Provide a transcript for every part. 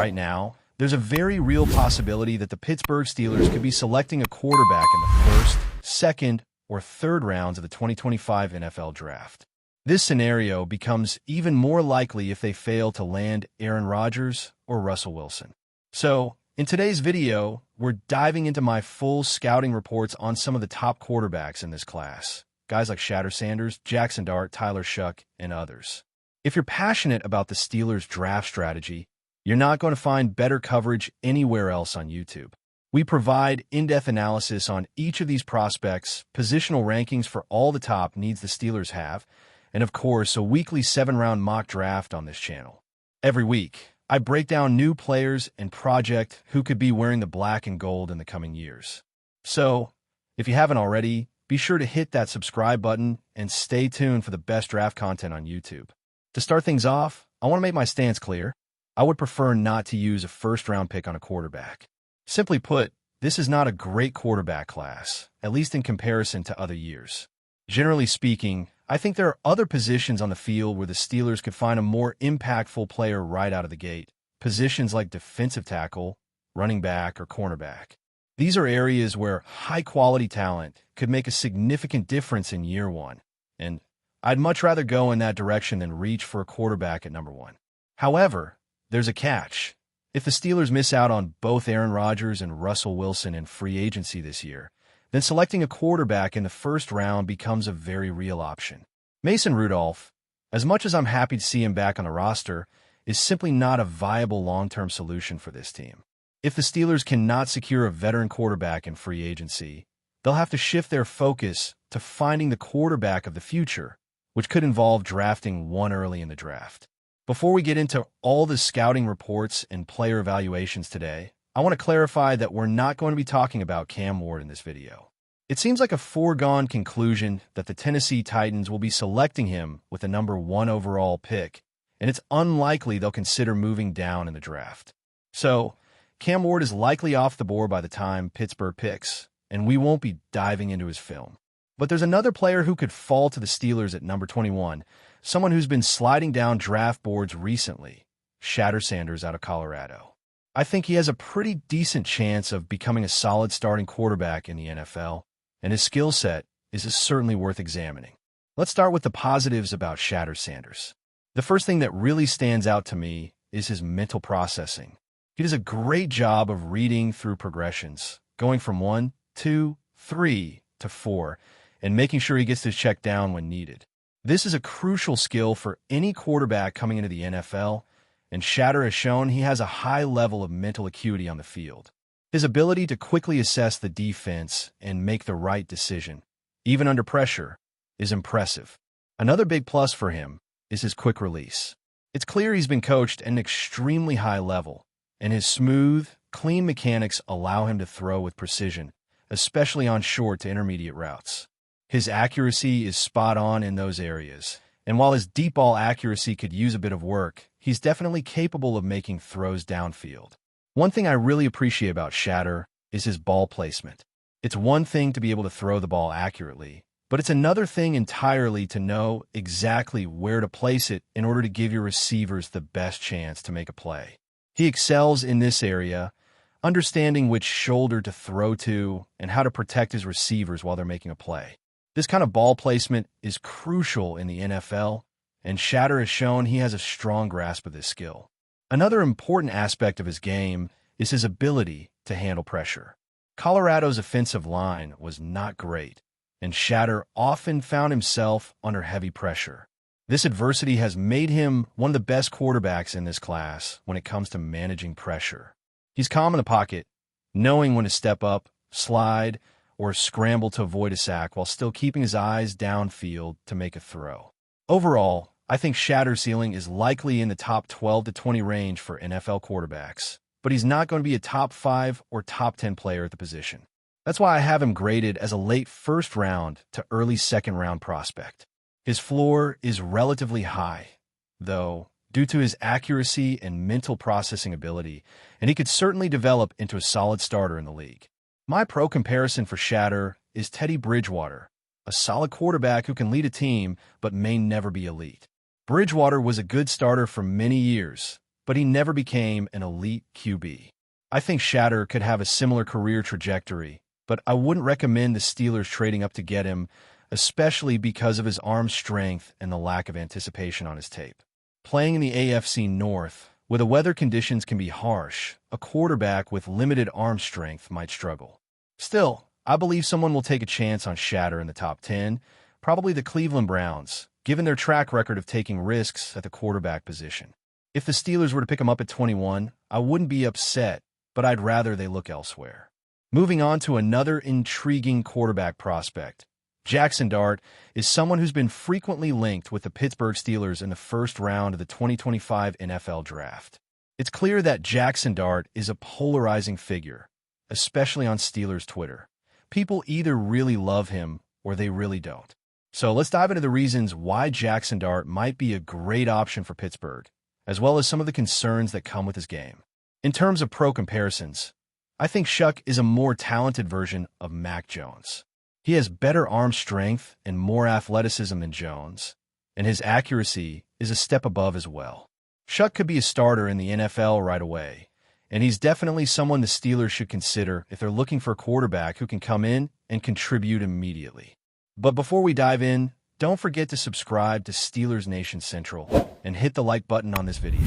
Right now, there's a very real possibility that the Pittsburgh Steelers could be selecting a quarterback in the first, second, or third rounds of the 2025 NFL Draft. This scenario becomes even more likely if they fail to land Aaron Rodgers or Russell Wilson. So, in today's video, we're diving into my full scouting reports on some of the top quarterbacks in this class. Guys like Shatter Sanders, Jackson Dart, Tyler Shuck, and others. If you're passionate about the Steelers' draft strategy, you're not going to find better coverage anywhere else on YouTube. We provide in-depth analysis on each of these prospects, positional rankings for all the top needs the Steelers have, and of course, a weekly 7-round mock draft on this channel. Every week, I break down new players and project who could be wearing the black and gold in the coming years. So, if you haven't already, be sure to hit that subscribe button and stay tuned for the best draft content on YouTube. To start things off, I want to make my stance clear. I would prefer not to use a first-round pick on a quarterback. Simply put, this is not a great quarterback class, at least in comparison to other years. Generally speaking, I think there are other positions on the field where the Steelers could find a more impactful player right out of the gate. Positions like defensive tackle, running back, or cornerback. These are areas where high-quality talent could make a significant difference in year one, and I'd much rather go in that direction than reach for a quarterback at number 1. However, there's a catch. If the Steelers miss out on both Aaron Rodgers and Russell Wilson in free agency this year, then selecting a quarterback in the first round becomes a very real option. Mason Rudolph, as much as I'm happy to see him back on the roster, is simply not a viable long-term solution for this team. If the Steelers cannot secure a veteran quarterback in free agency, they'll have to shift their focus to finding the quarterback of the future, which could involve drafting one early in the draft. Before we get into all the scouting reports and player evaluations today, I want to clarify that we're not going to be talking about Cam Ward in this video. It seems like a foregone conclusion that the Tennessee Titans will be selecting him with the number 1 overall pick, and it's unlikely they'll consider moving down in the draft. So, Cam Ward is likely off the board by the time Pittsburgh picks, and we won't be diving into his film. But there's another player who could fall to the Steelers at number 21, someone who's been sliding down draft boards recently, Shatter Sanders out of Colorado. I think he has a pretty decent chance of becoming a solid starting quarterback in the NFL, and his skill set is certainly worth examining. Let's start with the positives about Shatter Sanders. The first thing that really stands out to me is his mental processing. He does a great job of reading through progressions, going from 1, 2, 3 to 4, and making sure he gets his check down when needed. This is a crucial skill for any quarterback coming into the NFL, and Shatter has shown he has a high level of mental acuity on the field. His ability to quickly assess the defense and make the right decision, even under pressure, is impressive. Another big plus for him is his quick release. It's clear he's been coached at an extremely high level, and his smooth, clean mechanics allow him to throw with precision, especially on short to intermediate routes. His accuracy is spot on in those areas, and while his deep ball accuracy could use a bit of work, he's definitely capable of making throws downfield. One thing I really appreciate about Shatter is his ball placement. It's one thing to be able to throw the ball accurately, but it's another thing entirely to know exactly where to place it in order to give your receivers the best chance to make a play. He excels in this area, understanding which shoulder to throw to and how to protect his receivers while they're making a play. This kind of ball placement is crucial in the NFL, and Shatter has shown he has a strong grasp of this skill. Another important aspect of his game is his ability to handle pressure. Colorado's offensive line was not great, and Shatter often found himself under heavy pressure. This adversity has made him one of the best quarterbacks in this class when it comes to managing pressure. He's calm in the pocket, knowing when to step up, slide, or scramble to avoid a sack while still keeping his eyes downfield to make a throw. Overall, I think Shatter's ceiling is likely in the top 12 to 20 range for NFL quarterbacks, but he's not going to be a top 5 or top 10 player at the position. That's why I have him graded as a late first round to early second round prospect. His floor is relatively high, though, due to his accuracy and mental processing ability, and he could certainly develop into a solid starter in the league. My pro comparison for Shatter is Teddy Bridgewater, a solid quarterback who can lead a team but may never be elite. Bridgewater was a good starter for many years, but he never became an elite QB. I think Shatter could have a similar career trajectory, but I wouldn't recommend the Steelers trading up to get him, especially because of his arm strength and the lack of anticipation on his tape. Playing in the AFC North, where the weather conditions can be harsh, a quarterback with limited arm strength might struggle. Still, I believe someone will take a chance on Shatter in the top 10, probably the Cleveland Browns, given their track record of taking risks at the quarterback position. If the Steelers were to pick him up at 21, I wouldn't be upset, but I'd rather they look elsewhere. Moving on to another intriguing quarterback prospect. Jackson Dart is someone who's been frequently linked with the Pittsburgh Steelers in the first round of the 2025 NFL Draft. It's clear that Jackson Dart is a polarizing figure, especially on Steelers Twitter. People either really love him or they really don't. So let's dive into the reasons why Jackson Dart might be a great option for Pittsburgh, as well as some of the concerns that come with his game. In terms of pro comparisons, I think Shuck is a more talented version of Mac Jones. He has better arm strength and more athleticism than Jones, and his accuracy is a step above as well. Shuck could be a starter in the NFL right away, and he's definitely someone the Steelers should consider if they're looking for a quarterback who can come in and contribute immediately. But before we dive in, don't forget to subscribe to Steelers Nation Central and hit the like button on this video.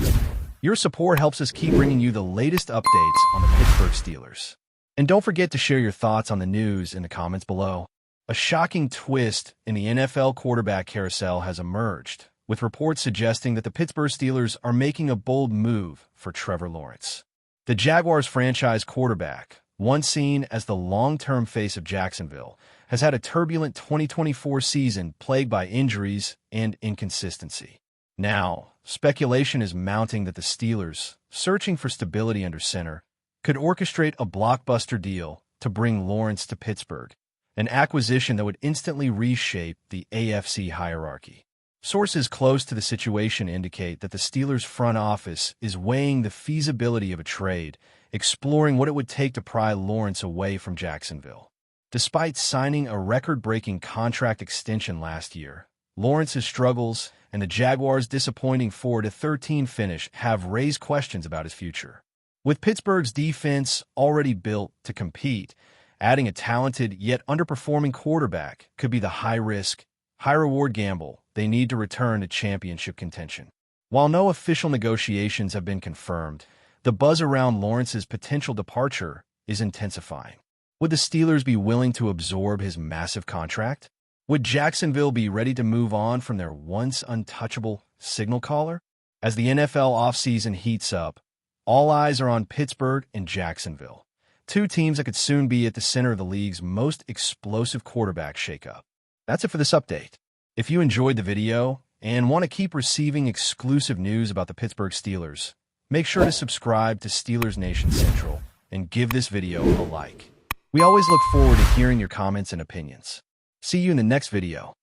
Your support helps us keep bringing you the latest updates on the Pittsburgh Steelers. And don't forget to share your thoughts on the news in the comments below. A shocking twist in the NFL quarterback carousel has emerged, with reports suggesting that the Pittsburgh Steelers are making a bold move for Trevor Lawrence. The Jaguars franchise quarterback, once seen as the long-term face of Jacksonville, has had a turbulent 2024 season plagued by injuries and inconsistency. Now, speculation is mounting that the Steelers, searching for stability under center, could orchestrate a blockbuster deal to bring Lawrence to Pittsburgh, an acquisition that would instantly reshape the AFC hierarchy. Sources close to the situation indicate that the Steelers' front office is weighing the feasibility of a trade, exploring what it would take to pry Lawrence away from Jacksonville. Despite signing a record-breaking contract extension last year, Lawrence's struggles and the Jaguars' disappointing 4-13 finish have raised questions about his future. With Pittsburgh's defense already built to compete, adding a talented yet underperforming quarterback could be the high-risk, high-reward gamble they need to return to championship contention. While no official negotiations have been confirmed, the buzz around Lawrence's potential departure is intensifying. Would the Steelers be willing to absorb his massive contract? Would Jacksonville be ready to move on from their once untouchable signal caller? As the NFL offseason heats up, all eyes are on Pittsburgh and Jacksonville, two teams that could soon be at the center of the league's most explosive quarterback shakeup. That's it for this update. If you enjoyed the video and want to keep receiving exclusive news about the Pittsburgh Steelers, make sure to subscribe to Steelers Nation Central and give this video a like. We always look forward to hearing your comments and opinions. See you in the next video.